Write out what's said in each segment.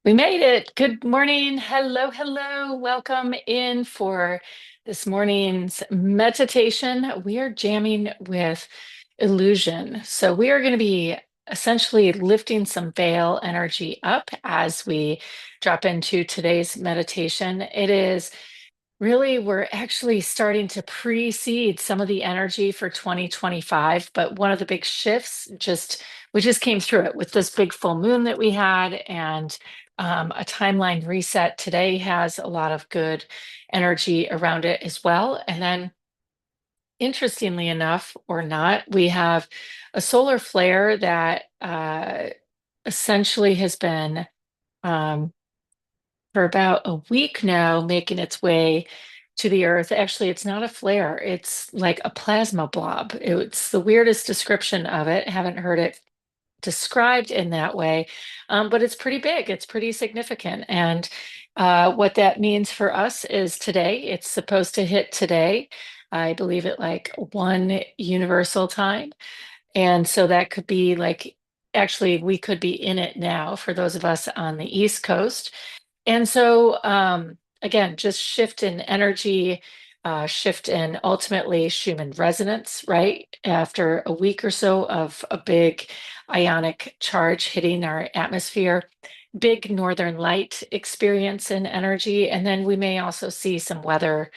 We made it. Good morning. Hello, hello. Welcome in for this morning's meditation. We are jamming with illusion. So, we are going to be essentially lifting some veil energy up as we drop into today's meditation. It is really, we're actually starting to precede some of the energy for 2025, but one of the big shifts we just came through it with this big full moon that we had and a timeline reset today has a lot of good energy around it as well. And then, interestingly enough, or not, we have a solar flare that essentially has been um, for about a week now, making its way to the Earth. Actually, it's not a flare, it's like a plasma blob. It's the weirdest description of it. Haven't heard it described in that way, but it's pretty big, it's pretty significant. And what that means for us is today, it's supposed to hit today. I believe at like 1 universal time. And so that could be like, actually, we could be in it now for those of us on the East Coast. And so, again, just shift in energy, shift in ultimately Schumann resonance, right? After a week or so of a big ionic charge hitting our atmosphere, big northern light experience in energy. And then we may also see some weather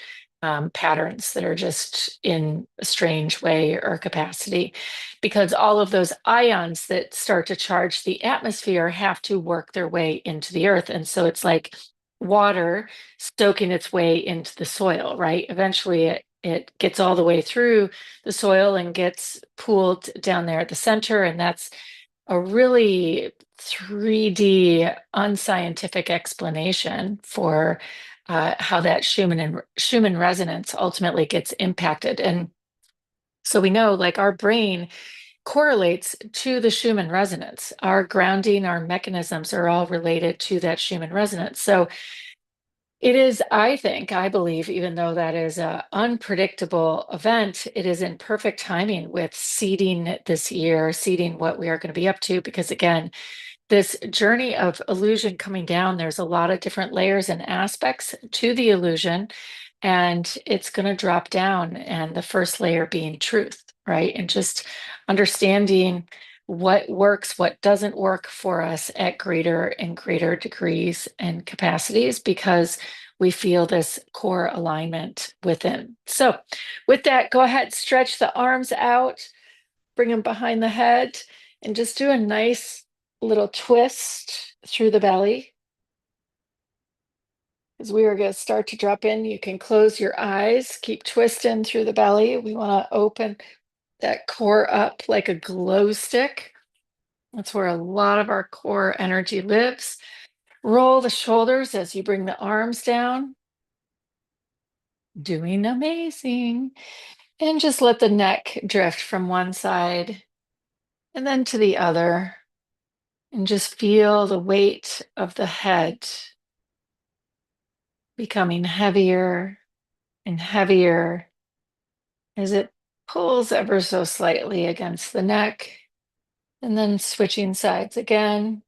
patterns that are just in a strange way or capacity, because all of those ions that start to charge the atmosphere have to work their way into the earth. And so it's like water soaking its way into the soil, right? Eventually it gets all the way through the soil and gets pooled down there at the center. And that's a really 3D unscientific explanation for how that Schumann resonance ultimately gets impacted. And so we know, like, our brain correlates to the Schumann resonance. Our grounding, our mechanisms are all related to that Schumann resonance. So it is, I believe, even though that is an unpredictable event, it is in perfect timing with seeding this year, seeding what we are going to be up to. Because again, this journey of illusion coming down, there's a lot of different layers and aspects to the illusion, and it's going to drop down. And the first layer being truth, right? And just understanding what works, what doesn't work for us at greater and greater degrees and capacities, because we feel this core alignment within. So, with that, go ahead, stretch the arms out, bring them behind the head, and just do a nice little twist through the belly. As we are going to start to drop in, you can close your eyes, keep twisting through the belly. We want to open that core up like a glow stick. That's where a lot of our core energy lives. Roll the shoulders as you bring the arms down. Doing amazing. And just let the neck drift from one side and then to the other. And just feel the weight of the head becoming heavier and heavier as it pulls ever so slightly against the neck, and then switching sides again.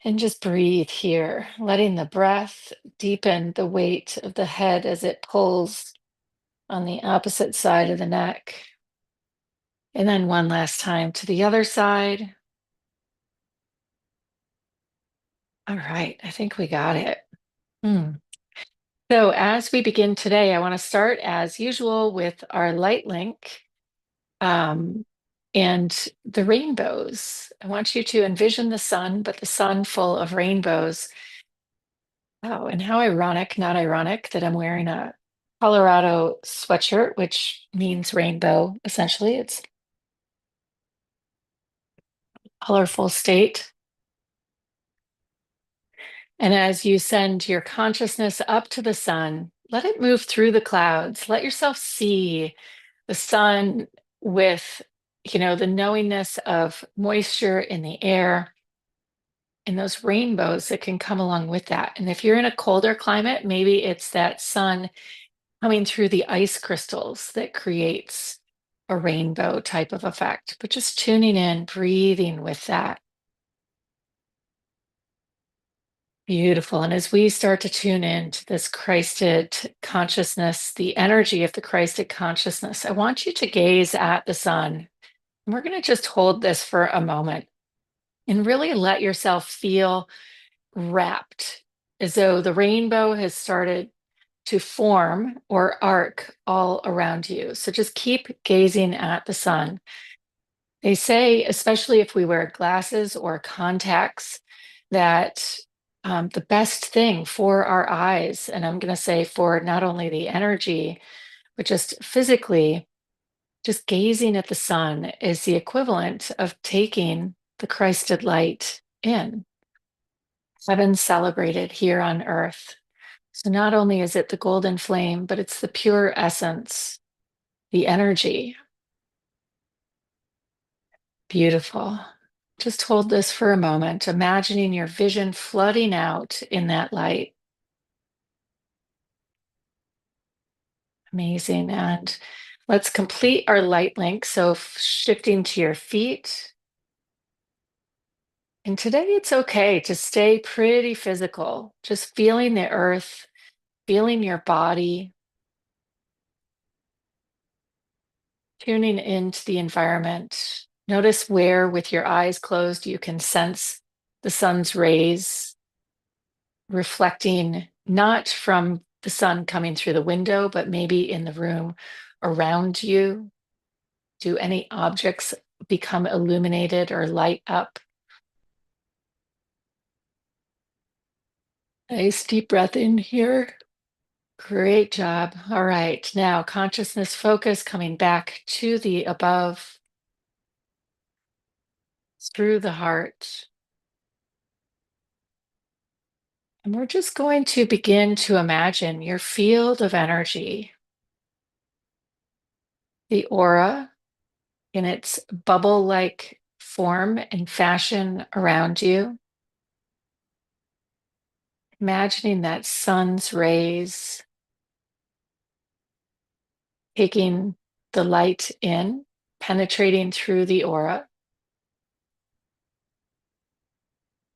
And just breathe here, letting the breath deepen the weight of the head as it pulls on the opposite side of the neck. And then one last time to the other side. All right, I think we got it. So as we begin today, I want to start as usual with our light link and the rainbows. I want you to envision the sun, but the sun full of rainbows. Oh, and how ironic, not ironic, that I'm wearing a Colorado sweatshirt, which means rainbow, essentially. It's a colorful state. And as you send your consciousness up to the sun, let it move through the clouds. Let yourself see the sun with, the knowingness of moisture in the air and those rainbows that can come along with that. And if you're in a colder climate, maybe it's that sun coming through the ice crystals that creates a rainbow type of effect. But just tuning in, breathing with that. Beautiful. And as we start to tune into this Christed consciousness, the energy of the Christed consciousness, I want you to gaze at the sun. And we're going to just hold this for a moment and really let yourself feel wrapped as though the rainbow has started to form or arc all around you. So just keep gazing at the sun. They say, especially if we wear glasses or contacts, that the best thing for our eyes, and I'm going to say for not only the energy, but just physically, just gazing at the sun is the equivalent of taking the Christed light in. Heaven celebrated here on earth. So not only is it the golden flame, but it's the pure essence, the energy. Beautiful. Just hold this for a moment, imagining your vision flooding out in that light. Amazing. And let's complete our light link. So shifting to your feet. And today it's okay to stay pretty physical, just feeling the earth, feeling your body, tuning into the environment. Notice where, with your eyes closed, you can sense the sun's rays reflecting not from the sun coming through the window, but maybe in the room around you. Do any objects become illuminated or light up? Nice deep breath in here. Great job. All right. Now, consciousness focus coming back to the above through the heart. And we're just going to begin to imagine your field of energy, the aura in its bubble-like form and fashion around you. Imagining that sun's rays taking the light in, penetrating through the aura,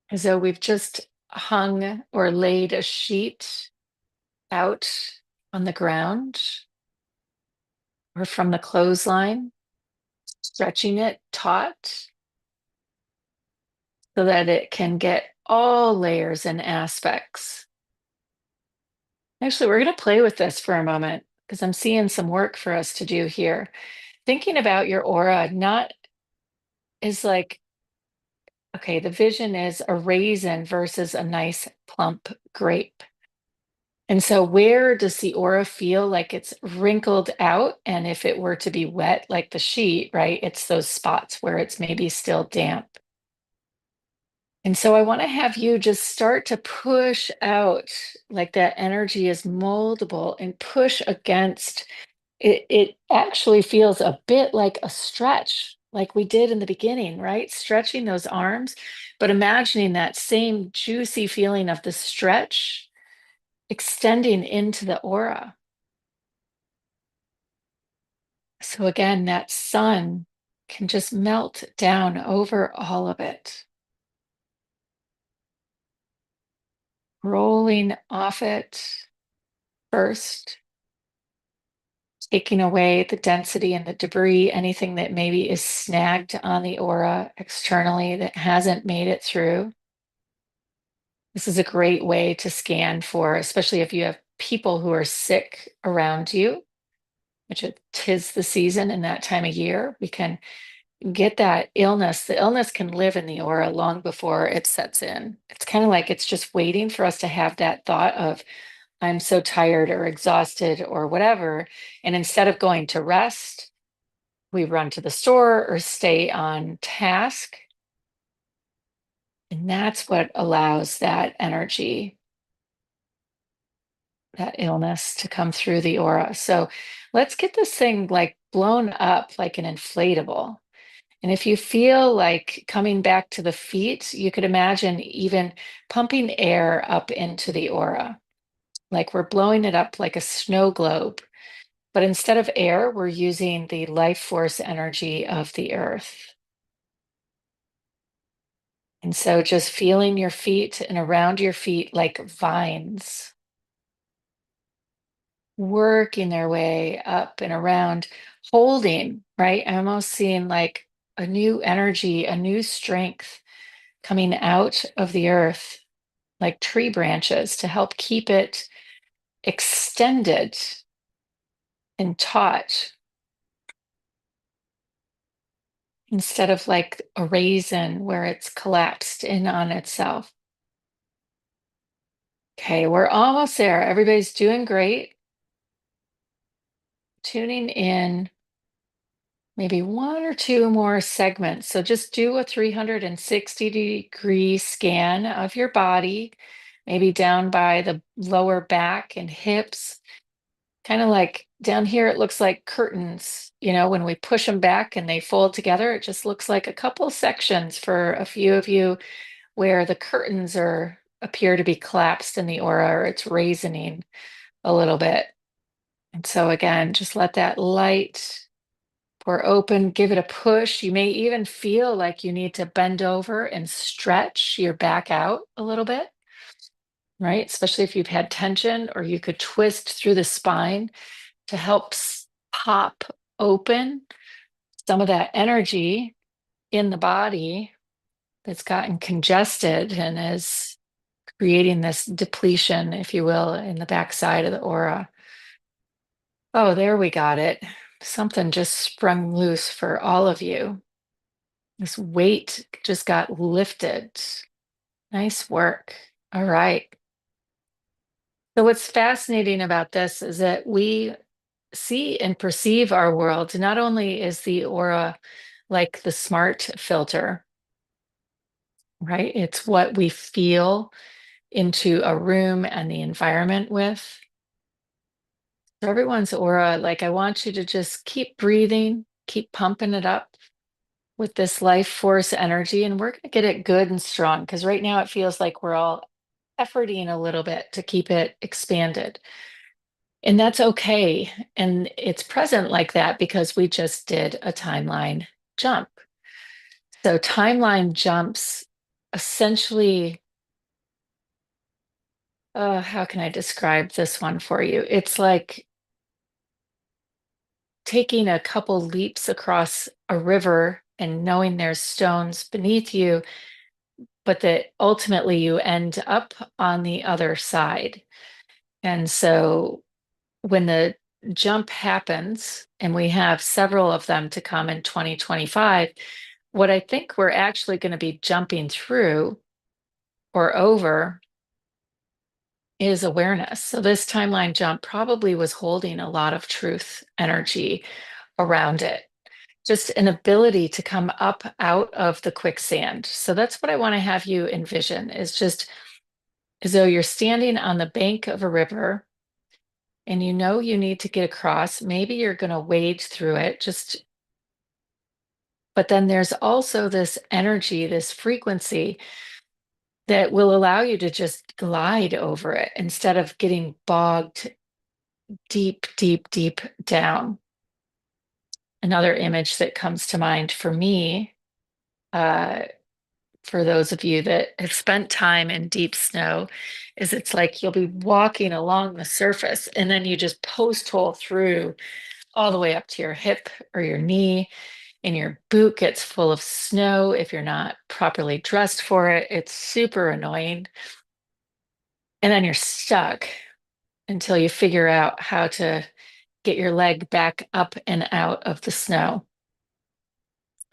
as though we've just hung or laid a sheet out on the ground or from the clothesline, stretching it taut so that it can get all layers and aspects. Actually, we're going to play with this for a moment because I'm seeing some work for us to do here. Thinking about your aura not as like, okay, the vision is a raisin versus a nice plump grape. And so, where does the aura feel like it's wrinkled out? And if it were to be wet, like the sheet, right, it's those spots where it's maybe still damp. And so, I want to have you just start to push out like that energy is moldable and push against it. It actually feels a bit like a stretch, like we did in the beginning, right? Stretching those arms, but imagining that same juicy feeling of the stretch extending into the aura. So again, that sun can just melt down over all of it, rolling off it first, taking away the density and the debris, anything that maybe is snagged on the aura externally that hasn't made it through. This is a great way to scan for, especially if you have people who are sick around you, which it tis the season in that time of year. We can get that illness. The illness can live in the aura long before it sets in. It's kind of like it's just waiting for us to have that thought of, I'm so tired or exhausted or whatever. And instead of going to rest, we run to the store or stay on task. And that's what allows that energy, that illness to come through the aura. So let's get this thing like blown up like an inflatable. And if you feel like coming back to the feet, you could imagine even pumping air up into the aura, like we're blowing it up like a snow globe. But instead of air, we're using the life force energy of the earth. And so just feeling your feet and around your feet like vines, working their way up and around, holding, right? I'm almost seeing like a new energy, a new strength coming out of the earth, like tree branches to help keep it extended and taut instead of like a raisin where it's collapsed in on itself. Okay, we're almost there. Everybody's doing great. Tuning in maybe one or two more segments. So just do a 360-degree scan of your body, maybe down by the lower back and hips. Kind of like down here, it looks like curtains. When we push them back and they fold together, it just looks like a couple sections for a few of you where the curtains appear to be collapsed in the aura, or it's raisioning a little bit. And so again, just let that light pour open, give it a push. You may even feel like you need to bend over and stretch your back out a little bit, right? Especially if you've had tension, or you could twist through the spine to help pop open some of that energy in the body that's gotten congested and is creating this depletion, if you will, in the backside of the aura. Oh, there we got it. Something just sprung loose for all of you. This weight just got lifted. Nice work. All right. So, what's fascinating about this is that we see and perceive our world. Not only is the aura like the smart filter, right? It's what we feel into a room and the environment with. So everyone's aura, like I want you to just keep breathing, keep pumping it up with this life force energy, and we're going to get it good and strong because right now it feels like we're all efforting a little bit to keep it expanded. And that's okay. And it's present like that because we just did a timeline jump. So timeline jumps essentially, how can I describe this one for you? It's like taking a couple leaps across a river and knowing there's stones beneath you, but that ultimately you end up on the other side. And so when the jump happens, and we have several of them to come in 2025, what I think we're actually going to be jumping through or over is awareness. So this timeline jump probably was holding a lot of truth energy around it, just an ability to come up out of the quicksand. So that's what I want to have you envision, is just as though you're standing on the bank of a river and you know you need to get across. Maybe you're going to wade through it, but then there's also this energy, this frequency that will allow you to just glide over it instead of getting bogged deep, deep, deep down. Another image that comes to mind for me, uh, for those of you that have spent time in deep snow, is it's like you'll be walking along the surface and then you just post hole through all the way up to your hip or your knee, and your boot gets full of snow if you're not properly dressed for it. It's super annoying. And then you're stuck until you figure out how to get your leg back up and out of the snow.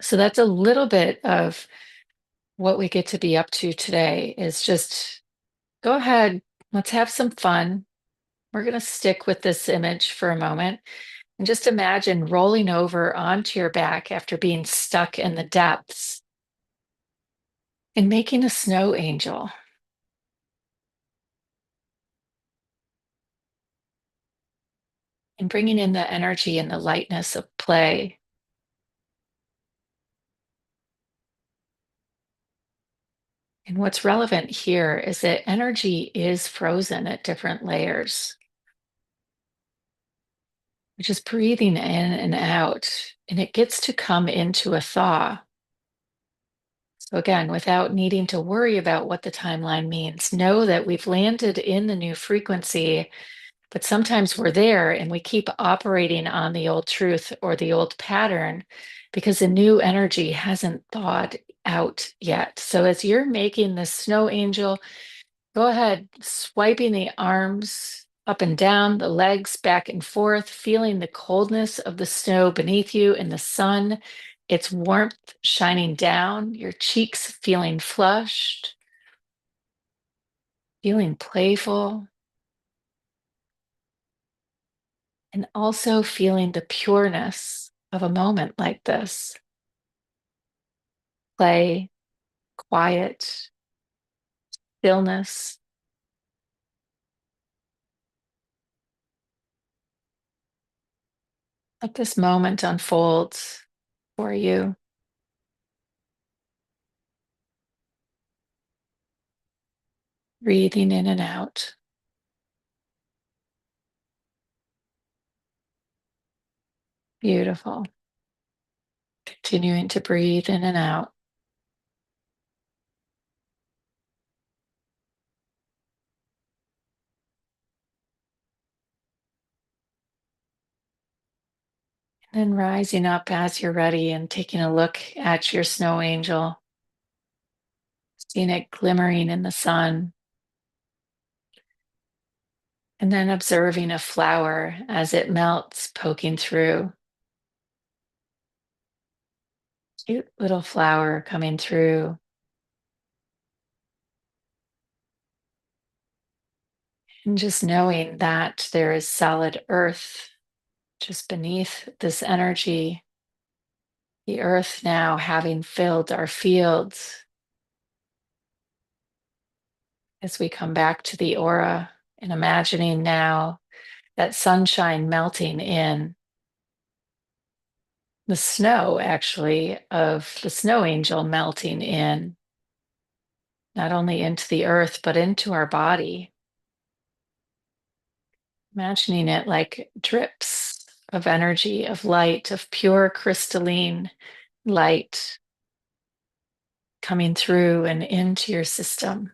So that's a little bit of what we get to be up to today, is just go ahead, let's have some fun. We're going to stick with this image for a moment and just imagine rolling over onto your back after being stuck in the depths and making a snow angel. And bringing in the energy and the lightness of play. And what's relevant here is that energy is frozen at different layers. We're just breathing in and out, and it gets to come into a thaw. So, again, without needing to worry about what the timeline means, know that we've landed in the new frequency, but sometimes we're there and we keep operating on the old truth or the old pattern because the new energy hasn't thawed out yet. So, as you're making the snow angel, go ahead, swiping the arms up and down, the legs back and forth, feeling the coldness of the snow beneath you in the sun, its warmth shining down, your cheeks feeling flushed, feeling playful, and also feeling the pureness of a moment like this. Play, quiet, stillness. Let this moment unfold for you. Breathing in and out. Beautiful. Continuing to breathe in and out. Then rising up as you're ready and taking a look at your snow angel, seeing it glimmering in the sun, and then observing a flower as it melts, poking through. Cute little flower coming through, and just knowing that there is solid earth just beneath this energy. The earth now having filled our fields as we come back to the aura and imagining now that sunshine melting in the snow, actually, of the snow angel melting in, not only into the earth, but into our body. Imagining it like drips of energy, of light, of pure crystalline light coming through and into your system.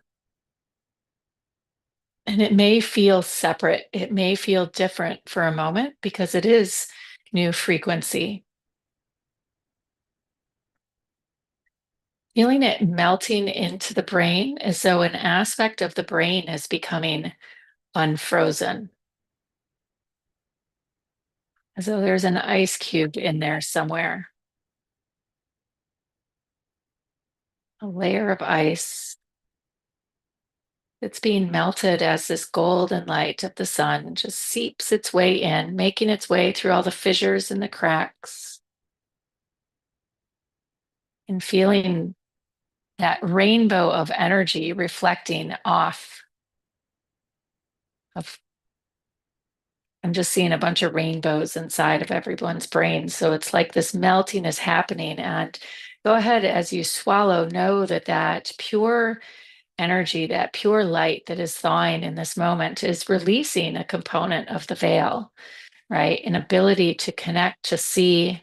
And it may feel separate, it may feel different for a moment because it is new frequency. Feeling it melting into the brain as though an aspect of the brain is becoming unfrozen, as though there's an ice cube in there somewhere, a layer of ice that's being melted as this golden light of the sun just seeps its way in, making its way through all the fissures and the cracks, and feeling that rainbow of energy reflecting off of. I'm just seeing a bunch of rainbows inside of everyone's brain. So it's like this melting is happening. And go ahead as you swallow, know that that pure energy, that pure light that is thawing in this moment is releasing a component of the veil, right? An ability to connect, to see.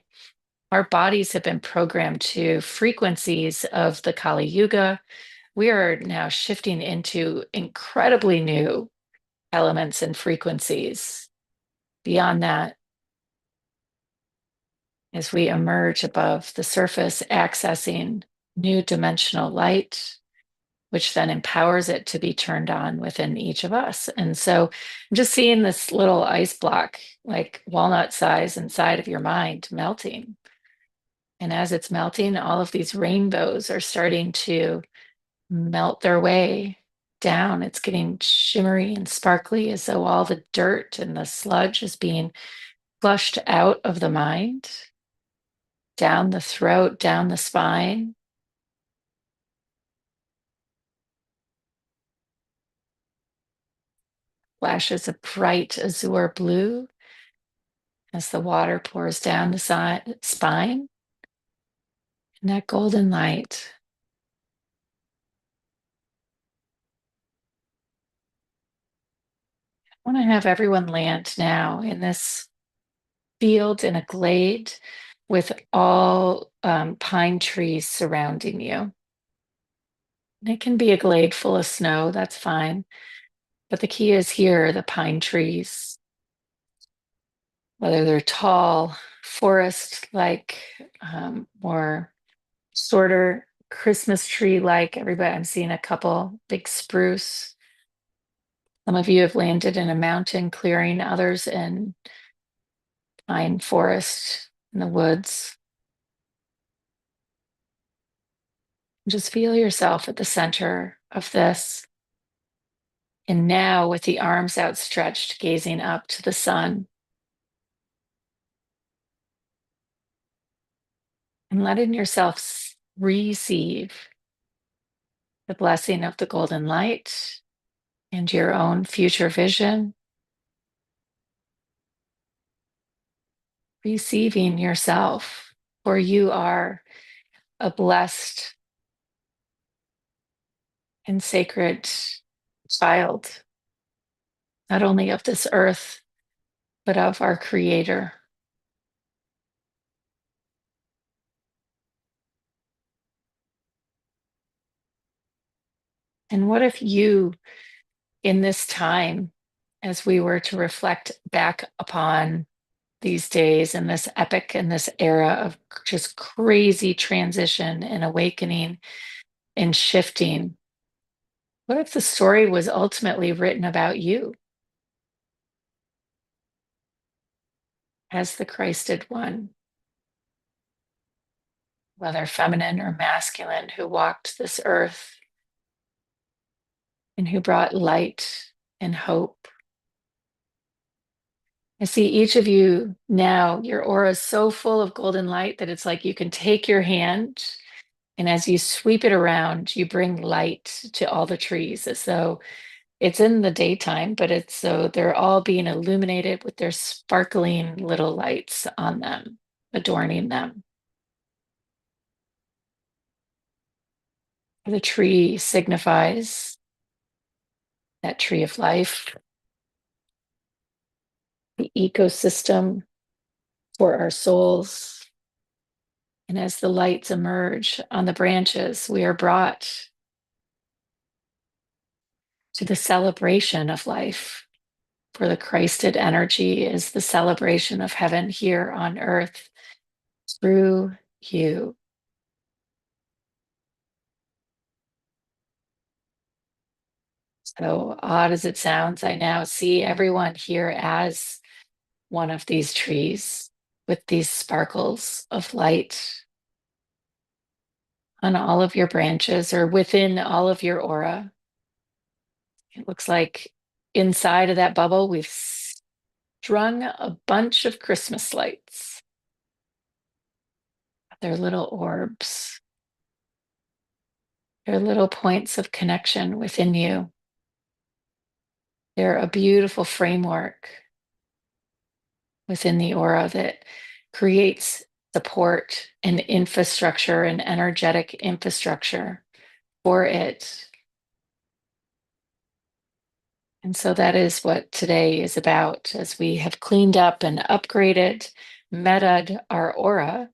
Our bodies have been programmed to frequencies of the Kali Yuga. We are now shifting into incredibly new elements and frequencies. Beyond that, as we emerge above the surface, accessing new dimensional light, which then empowers it to be turned on within each of us. And so I'm just seeing this little ice block, like walnut size inside of your mind, melting. And as it's melting, all of these rainbows are starting to melt their way down. It's getting shimmery and sparkly as though all the dirt and the sludge is being flushed out of the mind, down the throat, down the spine. Flashes of bright azure blue as the water pours down the spine. And that golden light. I want to have everyone land now in this field in a glade with all pine trees surrounding you. It can be a glade full of snow, that's fine. But the key is here, the pine trees, whether they're tall, forest like, or shorter Christmas tree like. Everybody, I'm seeing a couple big spruce. Some of you have landed in a mountain clearing, others in pine forest in the woods. Just feel yourself at the center of this. And now, with the arms outstretched, gazing up to the sun and letting yourself receive the blessing of the golden light and your own future vision, receiving yourself, for you are a blessed and sacred child, not only of this earth, but of our Creator. And what if you, in this time, as we were to reflect back upon these days and this epic and this era of just crazy transition and awakening and shifting, what if the story was ultimately written about you as the Christed one, whether feminine or masculine, who walked this earth and who brought light and hope? I see each of you now, your aura is so full of golden light that it's like you can take your hand, and as you sweep it around, you bring light to all the trees as though it's in the daytime, but it's so they're all being illuminated with their sparkling little lights on them, adorning them. The tree signifies that tree of life, the ecosystem for our souls. And as the lights emerge on the branches, we are brought to the celebration of life. For the Christed energy is the celebration of heaven here on earth through you. So odd as it sounds, I now see everyone here as one of these trees with these sparkles of light on all of your branches or within all of your aura. It looks like inside of that bubble, we've strung a bunch of Christmas lights. They're little orbs. They're little points of connection within you. They're a beautiful framework within the aura that creates support and infrastructure and energetic infrastructure for it. And so that is what today is about, as we have cleaned up and upgraded, meta'd our aura,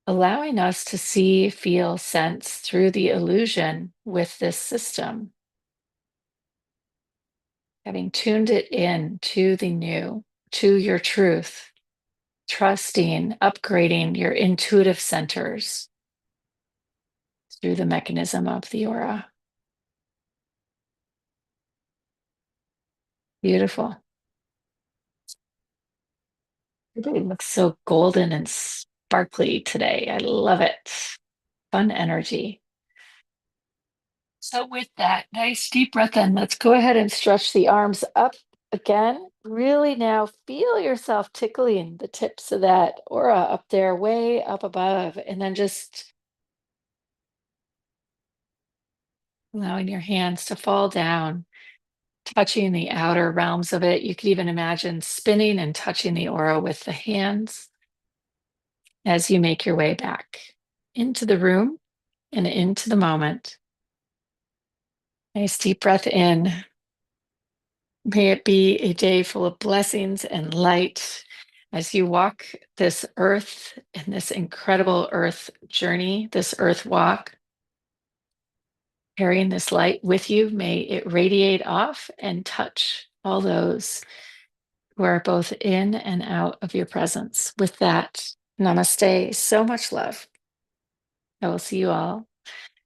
allowing us to see, feel, sense through the illusion with this system. Having tuned it in to the new, to your truth, trusting, upgrading your intuitive centers through the mechanism of the aura. Beautiful. Everybody looks so golden and sparkly today. I love it. Fun energy. So, with that, nice deep breath in. Let's go ahead and stretch the arms up again. Really now feel yourself tickling the tips of that aura up there, way up above, and then just allowing your hands to fall down, touching the outer realms of it. You could even imagine spinning and touching the aura with the hands as you make your way back into the room and into the moment. Nice deep breath in. May it be a day full of blessings and light as you walk this earth and this incredible earth journey, this earth walk. carrying this light with you. May it radiate off and touch all those who are both in and out of your presence. With that, namaste. So much love. I will see you all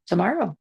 tomorrow.